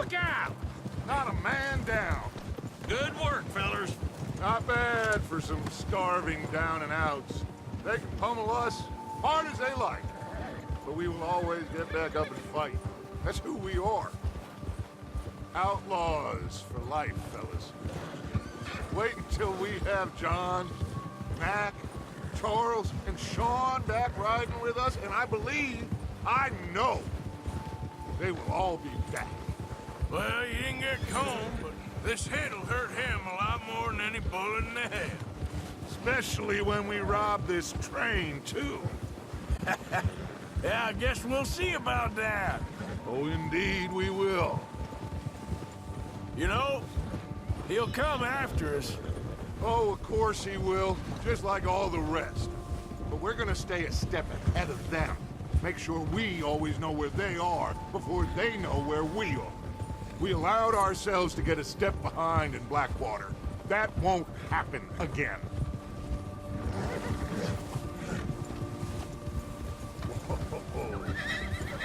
Look out! Not a man down. Good work, fellers. Not bad for some starving down and outs. They can pummel us hard as they like. But we will always get back up and fight. That's who we are. Outlaws for life, fellas. Wait until we have John, Mac, Charles, and Sean back riding with us, and I know, they will all be back. Well, you didn't get Colm, but this hit'll hurt him a lot more than any bullet in the head. Especially when we rob this train, too. Yeah, I guess we'll see about that. Oh, indeed we will. You know, he'll come after us. Oh, of course he will, just like all the rest. But we're gonna stay a step ahead of them. Make sure we always know where they are before they know where we are. We allowed ourselves to get a step behind in Blackwater. That won't happen again.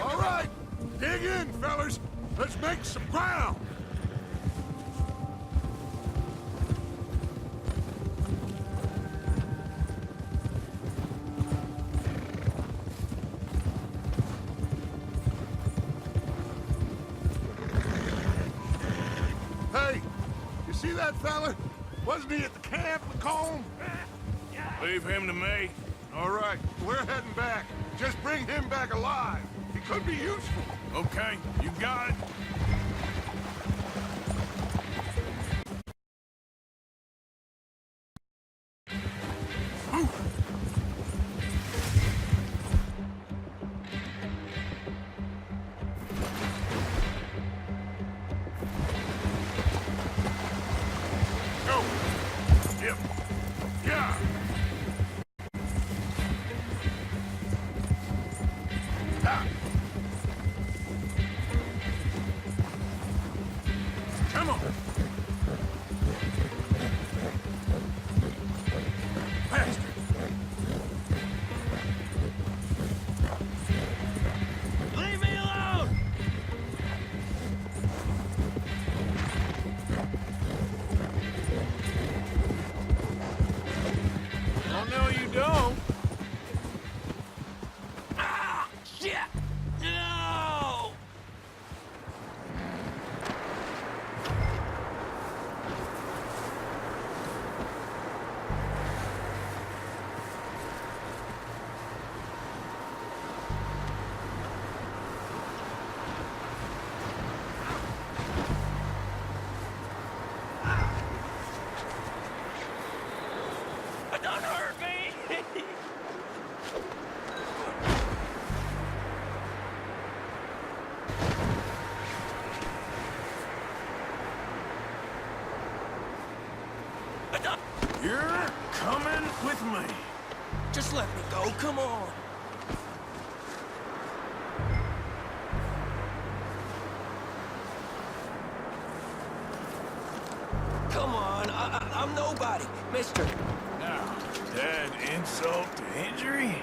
All right, dig in, fellas. Let's make some ground. Hey, you see that fella? Wasn't he at the camp with Colm? Leave him to me. All right, we're heading back. Just bring him back alive. He could be useful. Okay, you got it. Go. Yep. Yeah. Ah. Come on. Faster. Leave me alone! Oh, no, you don't. Ah, shit! No! Don't hurt me! You're coming with me. Just let me go, come on. Come on, I'm nobody, mister. Now, that insult to injury?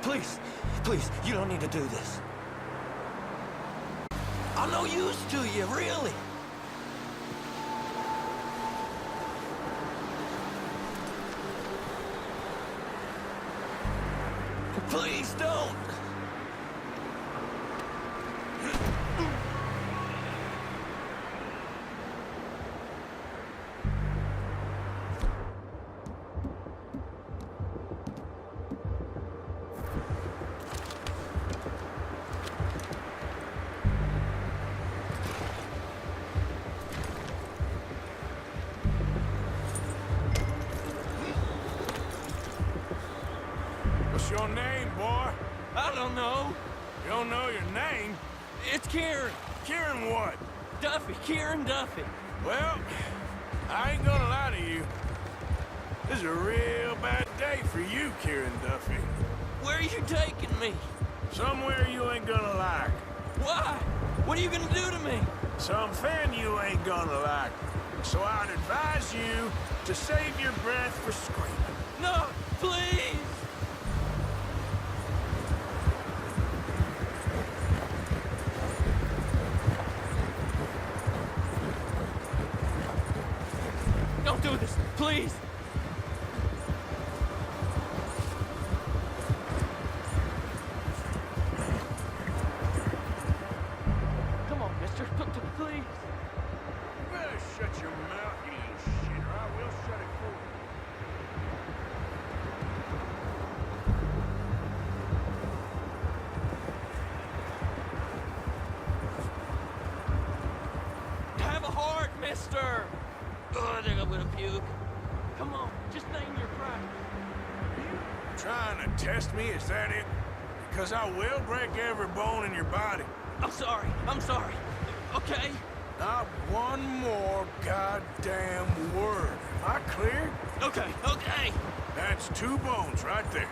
Please, please, you don't need to do this. I'm no use to you, really. Please don't. What's your name, boy? I don't know. You don't know your name? It's Kieran. Kieran what? Duffy, Kieran Duffy. Well, I ain't gonna lie to you. This is a real bad day for you, Kieran Duffy. Where are you taking me? Somewhere you ain't gonna like. Why? What are you gonna do to me? Something you ain't gonna like. So I'd advise you to save your breath for screaming. No, please! Don't do this, please! Come on, mister, please! You better shut your mouth, you little shit, or I will shut it for you. Have a heart, mister! Oh, I think I'm gonna puke. Come on, just name your price. Trying to test me, is that it? Because I will break every bone in your body. I'm sorry, okay? Not one more goddamn word. Am I clear? Okay. That's 2 bones right there.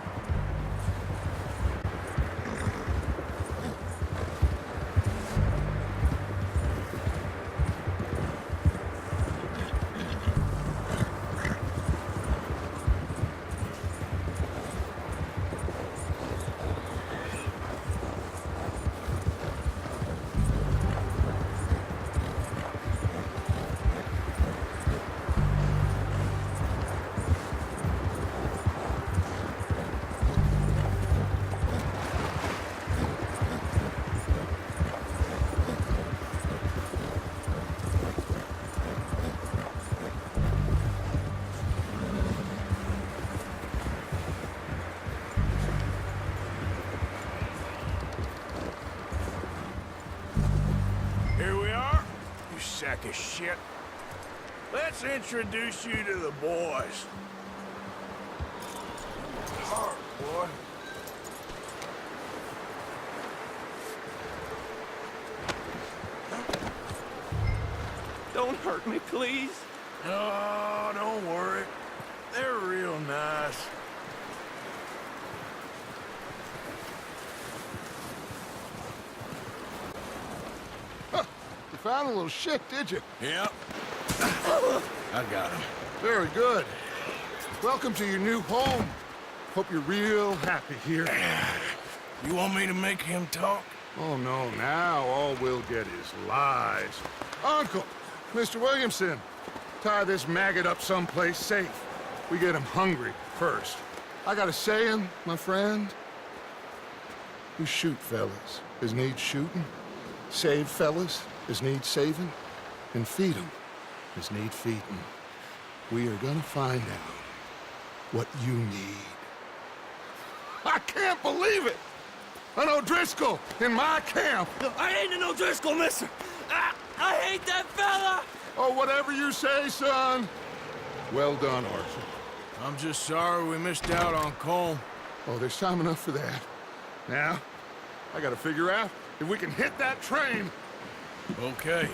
Here we are, you sack of shit. Let's introduce you to the boys. Hard, boy. Don't hurt me, please. Oh, don't worry. They're real nice. You found a little shit, did you? Yep. I got him. Very good. Welcome to your new home. Hope you're real happy here. You want me to make him talk? Oh, no, now all we'll get is lies. Uncle, Mr. Williamson, tie this maggot up someplace safe. We get him hungry first. I got a saying, my friend. You shoot fellas as need shooting, save fellas as need saving, and feed 'em as need feeding. We are gonna find out what you need. I can't believe it! An O'Driscoll in my camp! I ain't an O'Driscoll, mister! I hate that fella! Oh, whatever you say, son. Well done, Arthur. I'm just sorry we missed out on Colm. Oh, there's time enough for that. Now, I gotta figure out if we can hit that train. Okay.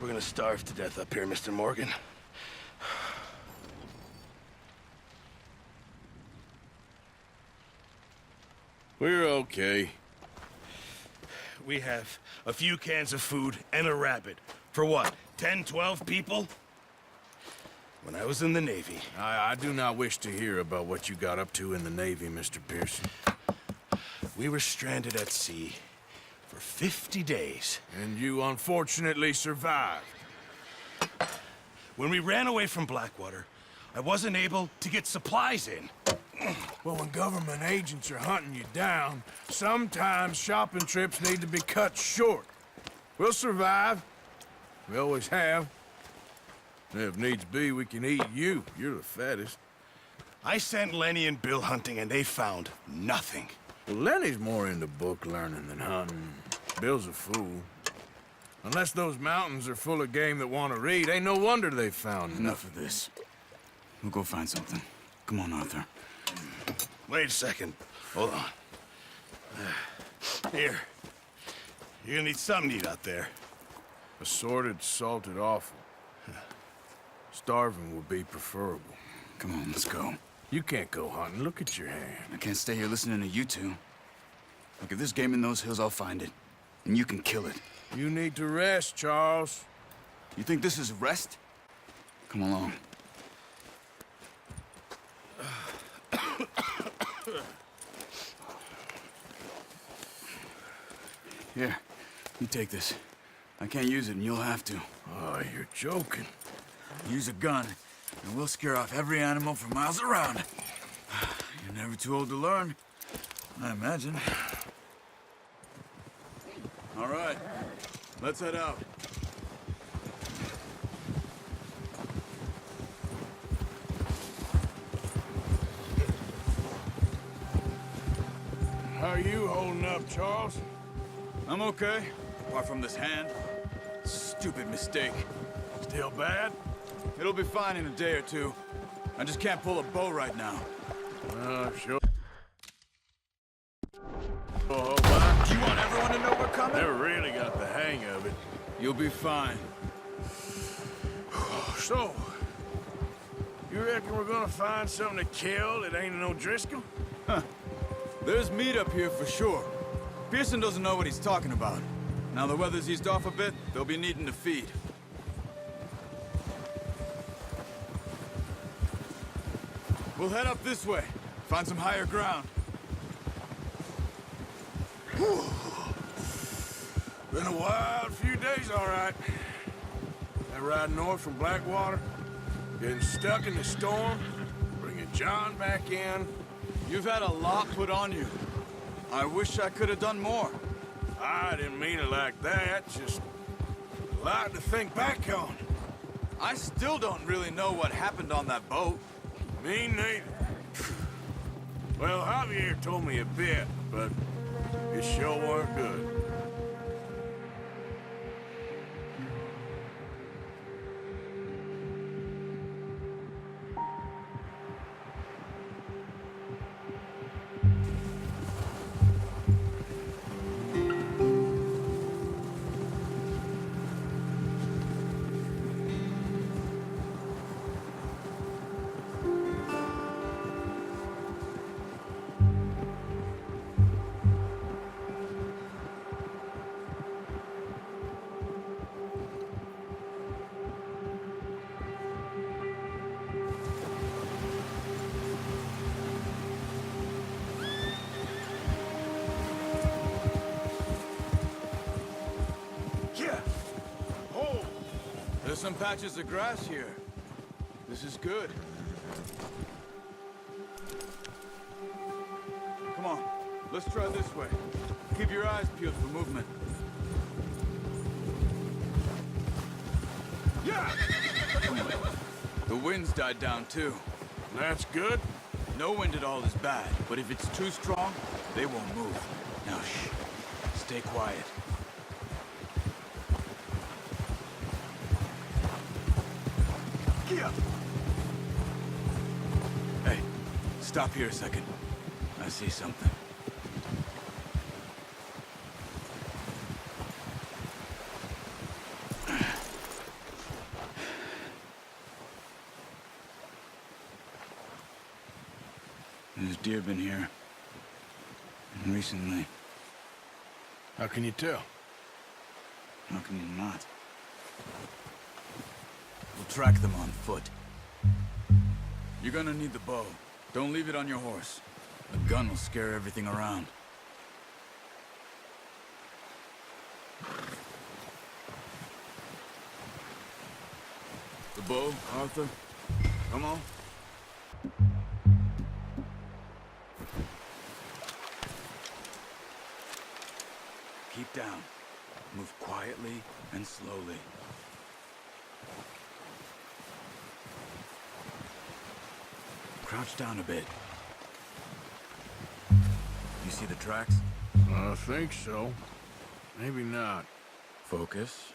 We're gonna starve to death up here, Mr. Morgan. We're okay. We have a few cans of food and a rabbit. For what, 10, 12 people? When I was in the Navy... I do not wish to hear about what you got up to in the Navy, Mr. Pearson. We were stranded at sea for 50 days. And you unfortunately survived. When we ran away from Blackwater, I wasn't able to get supplies in. Well, when government agents are hunting you down, sometimes shopping trips need to be cut short. We'll survive. We always have. If needs be, we can eat you. You're the fattest. I sent Lenny and Bill hunting, and they found nothing. Well, Lenny's more into book learning than hunting. Bill's a fool. Unless those mountains are full of game that want to read, ain't no wonder they found Enough of this. We'll go find something. Come on, Arthur. Wait a second. Hold on. Here. You're gonna need something to eat out there. Assorted, salted offal. Starving would be preferable. Come on, let's go. You can't go hunting. Look at your hand. I can't stay here listening to you two. Look, if there's game in those hills, I'll find it. And you can kill it. You need to rest, Charles. You think this is rest? Come along. Here, you take this. I can't use it, and you'll have to. Oh, you're joking. Use a gun, and we'll scare off every animal for miles around. You're never too old to learn, I imagine. All right, let's head out. How are you holding up, Charles? I'm okay, apart from this hand. Stupid mistake. Still bad? It'll be fine in a day or two. I just can't pull a bow right now. Sure. Do you want everyone to know we're coming? Never really got the hang of it. You'll be fine. So, you reckon we're gonna find something to kill that ain't no Driscoll? There's meat up here for sure. Pearson doesn't know what he's talking about. Now the weather's eased off a bit, they'll be needing to feed. We'll head up this way. Find some higher ground. Been a wild few days, all right. That ride north from Blackwater, getting stuck in the storm, bringing John back in. You've had a lot put on you. I wish I could have done more. I didn't mean it like that, just a lot to think back on. I still don't really know what happened on that boat. Me neither. Well, Javier told me a bit, but it sure weren't good. There's some patches of grass here. This is good. Come on, let's try this way. Keep your eyes peeled for movement. Yeah! The wind's died down too. That's good. No wind at all is bad, but if it's too strong, they won't move. Now shh, stay quiet. Hey, stop here a second. I see something. There's deer been here. And recently. How can you tell? How can you not? We'll track them on foot. You're gonna need the bow. Don't leave it on your horse. The gun will scare everything around. The bow, Arthur? Come on. Keep down. Move quietly and slowly. Crouch down a bit. You see see the tracks? I think so. Maybe not. Focus.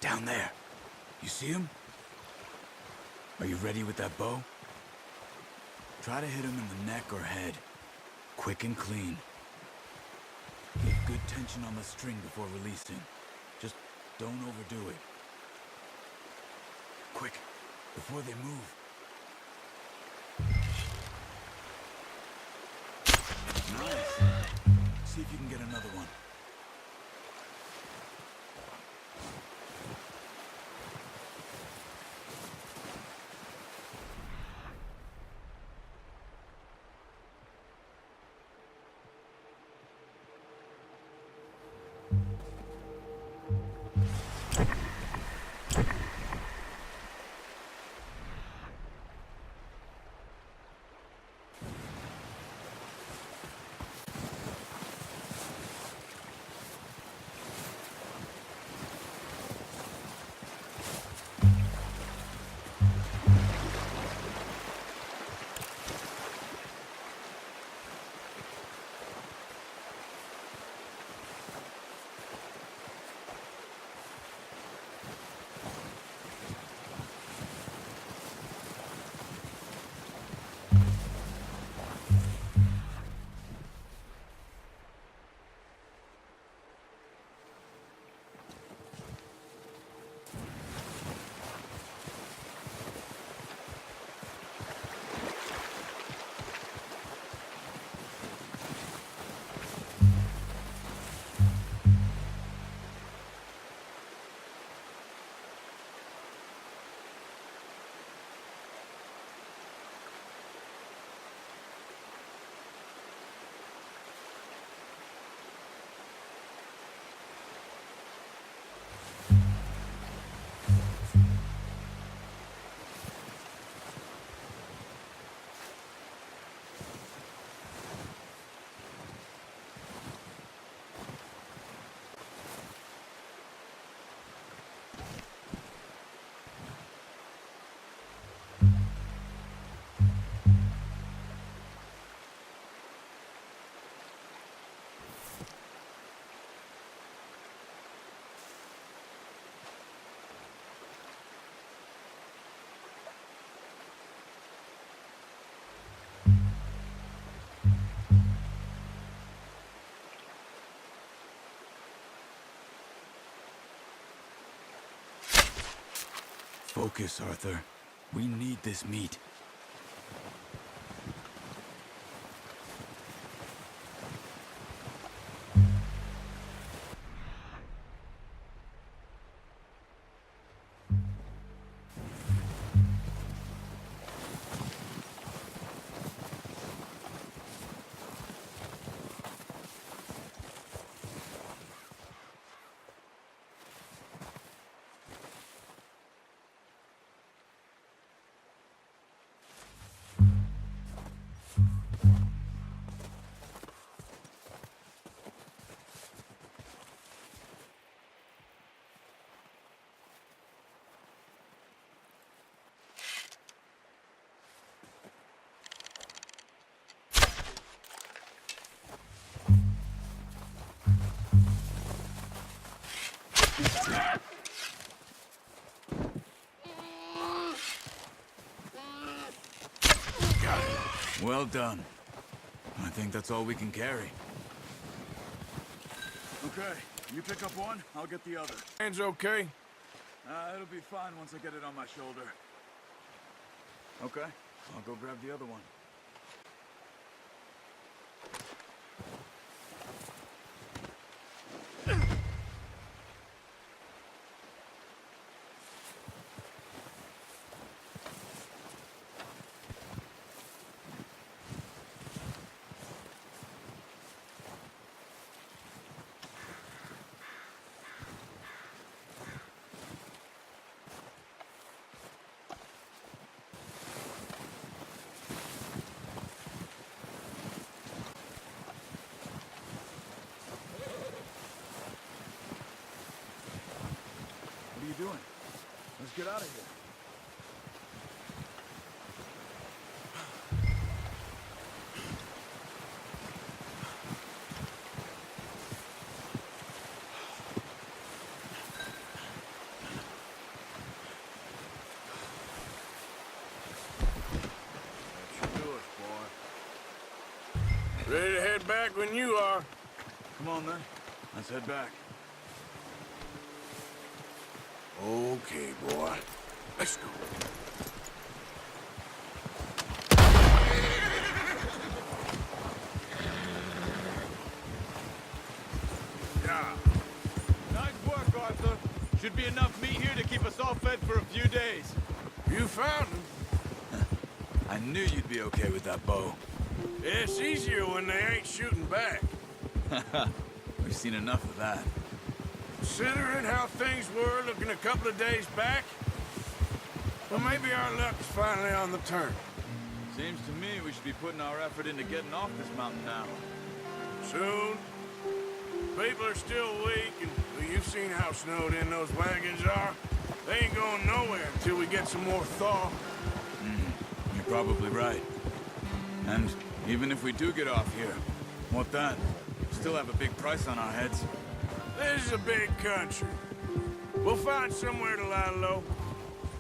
Down there. You see him? Are you ready with that bow? Try to hit him in the neck or head. Quick and clean. Get good tension on the string before releasing. Just don't overdo it. Quick, before they move. Nice. See if you can get another one. Focus, Arthur. We need this meat. Got it. Well done. I think that's all we can carry. Okay, you pick up one, I'll get the other. Hands okay? It'll be fine once I get it on my shoulder. Okay, I'll go grab the other one. What are you doing? Let's get out of here. That should do us, boy. Ready to head back when you are. Come on then, let's head back. Okay, boy. Let's go. Yeah. Nice work, Arthur. Should be enough meat here to keep us all fed for a few days. You found him. I knew you'd be okay with that bow. It's easier when they ain't shooting back. We've seen enough of that. Considering how things were looking a couple of days back, well, maybe our luck's finally on the turn. Seems to me we should be putting our effort into getting off this mountain now. Soon. People are still weak, and well, you've seen how snowed in those wagons are. They ain't going nowhere until we get some more thaw. You're probably right. And even if we do get off here, what then? Still have a big price on our heads. This is a big country. We'll find somewhere to lie low.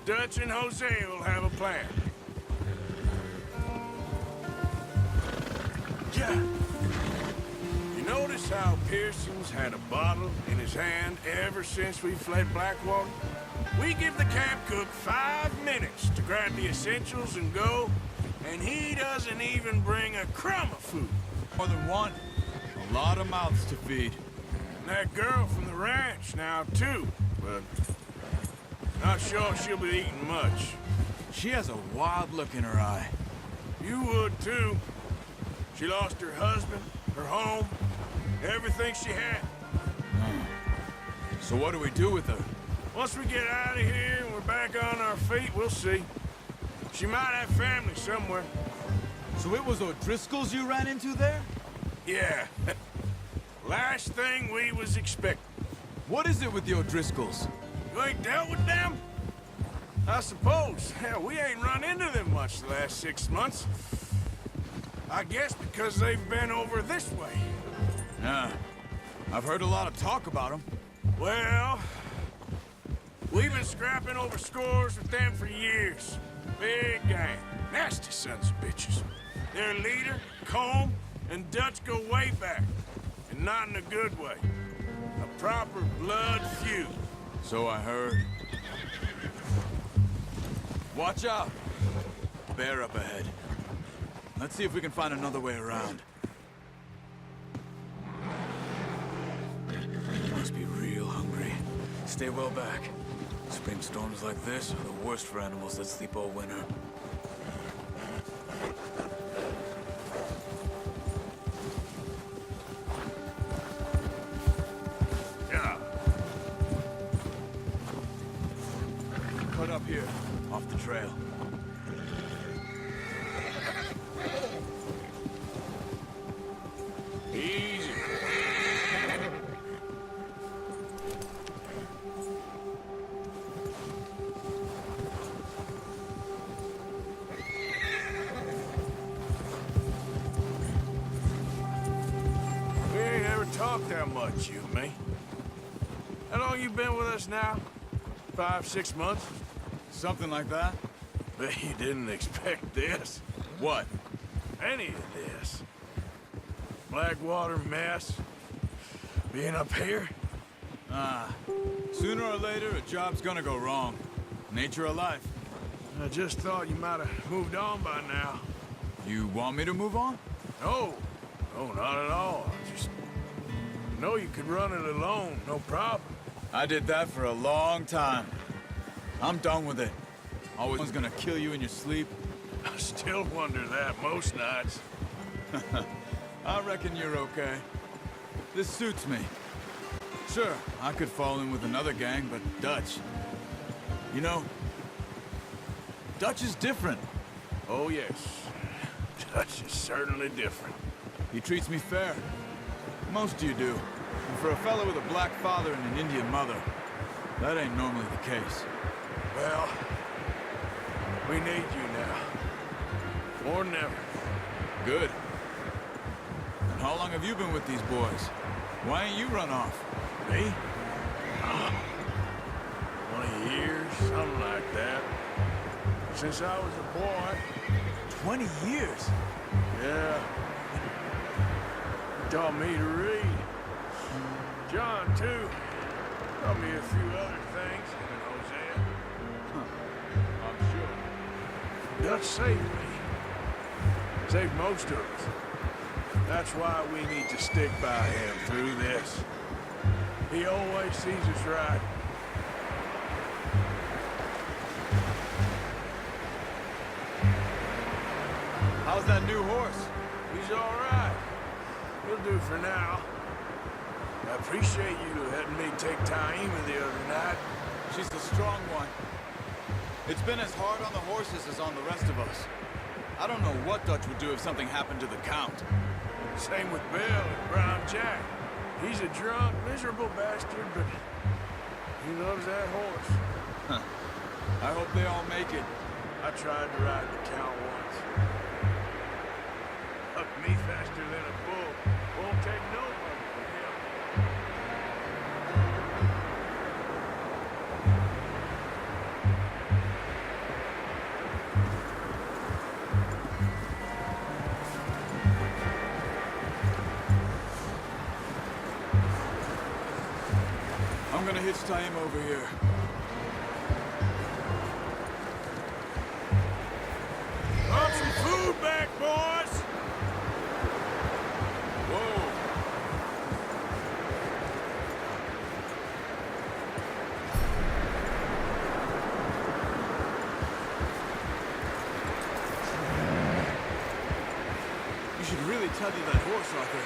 Dutch and Jose will have a plan. Yeah. You notice how Pearson's had a bottle in his hand ever since we fled Blackwater? We give the camp cook 5 minutes to grab the essentials and go, and he doesn't even bring a crumb of food. More than one. A lot of mouths to feed. And that girl from the ranch now, too, but not sure she'll be eating much. She has a wild look in her eye. You would, too. She lost her husband, her home, everything she had. So what do we do with her? Once we get out of here and we're back on our feet, we'll see. She might have family somewhere. So it was O'Driscoll's you ran into there? Yeah. Last thing we was expecting. What is it with the O'Driscolls? You ain't dealt with them? I suppose. Hell, we ain't run into them much the last 6 months. I guess because they've been over this way. Yeah. I've heard a lot of talk about them. Well, we've been scrapping over scores with them for years. Big gang. Nasty sons of bitches. Their leader, Combe, and Dutch go way back. And not in a good way. A proper blood feud. So I heard. Watch out! Bear up ahead. Let's see if we can find another way around. Must be real hungry. Stay well back. Spring storms like this are the worst for animals that sleep all winter. Yeah. Cut up here, off the trail. Easy. We ain't ever talked that much. much, you and me. How long you been with us now? 5, 6 months? Something like that? Bet you didn't expect this. What? Any of this. Blackwater mess. Being up here? Sooner or later, a job's gonna go wrong. Nature of life. I just thought you might have moved on by now. You want me to move on? No. No, not at all. I just know you could run it alone, no problem. I did that for a long time. I'm done with it. Always gonna kill you in your sleep. I still wonder that most nights. I reckon you're okay. This suits me. Sure, I could fall in with another gang, but Dutch... You know, Dutch is different. Oh, yes. Dutch is certainly different. He treats me fair. Most of you do. And for a fellow with a black father and an Indian mother, that ain't normally the case. Well, we need you now. More than ever. Good. And how long have you been with these boys? Why ain't you run off? Me? 20 years, something like that. Since I was a boy. 20 years? Yeah. He taught me to read. John, too. Taught me a few other things. And Hosea. I'm sure. Dutch saved me. Saved most of us. That's why we need to stick by him through this. He always sees us right. How's that new horse? He's all right. He'll do for now. I appreciate you letting me take Taima the other night. She's a strong one. It's been as hard on the horses as on the rest of us. I don't know what Dutch would do if something happened to the Count. Same with Bill and Brown Jack. He's a drunk, miserable bastard, but he loves that horse. Huh. I hope they all make it. I tried to ride the Count once. Hucked me faster than a bull. Won't take no one from him. I'm gonna hitch Taima over here. Brought some food back, boys! Whoa! You should really teddy that horse, Arthur.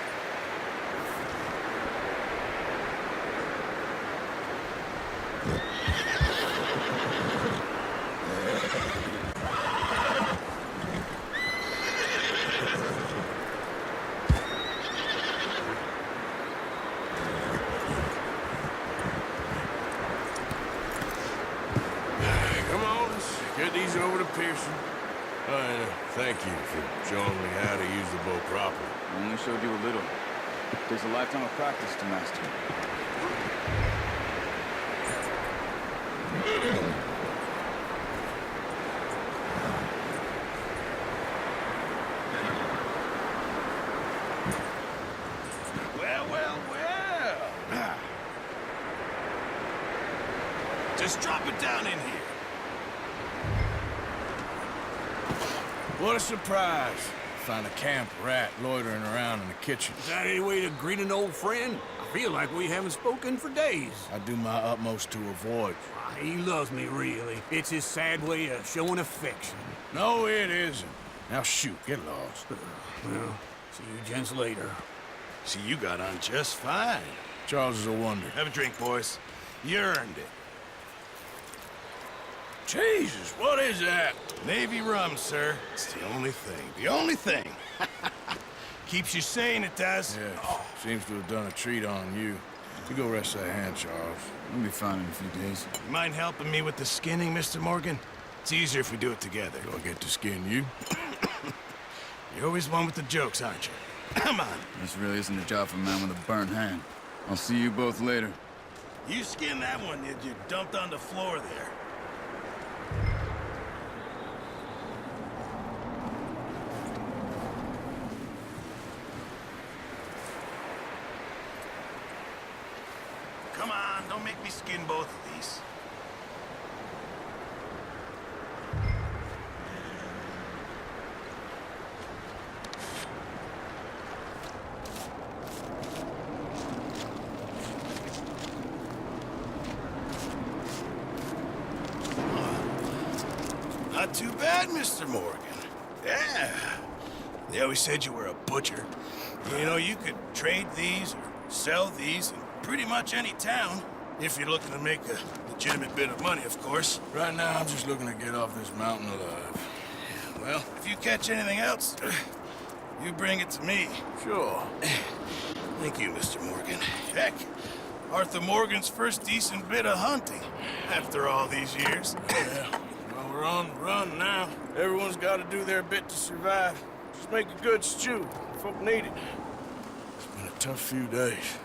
Come on, let's get these over to Pearson. Thank you for showing me how to use the bow properly. I only showed you a little. Takes a lifetime of practice to master. Well, well, well. Just drop it down in here. What a surprise. Find a camp rat loitering around in the kitchen. Is that any way to greet an old friend? I feel like we haven't spoken for days. I do my utmost to avoid. He loves me, really. It's his sad way of showing affection. No, it isn't. Now shoot, get lost. Well, see you gents later. See, you got on just fine. Charles is a wonder. Have a drink, boys. You earned it. Jesus, what is that? Navy rum, sir. It's the only thing. The only thing. Keeps you sane, it does. Yeah, seems to have done a treat on you. You go rest that hand, Charles. We'll be fine in a few days. You mind helping me with the skinning, Mr. Morgan? It's easier if we do it together. Do I get to skin you? You're always one with the jokes, aren't you? Come on. This really isn't a job for a man with a burnt hand. I'll see you both later. You skinned that one, did you? Dumped on the floor there. Come on, don't make me skin both of these. Not too bad, Mr. Morgan. Yeah. They always said you were a butcher. You know, you could trade these or sell these in pretty much any town. If you're looking to make a legitimate bit of money, of course. Right now, I'm just looking to get off this mountain alive. Well, if you catch anything else, you bring it to me. Sure. Thank you, Mr. Morgan. Heck, Arthur Morgan's first decent bit of hunting after all these years. Yeah. Well, we're on the run now. Everyone's got to do their bit to survive. Just make a good stew. Folk need it. It's been a tough few days.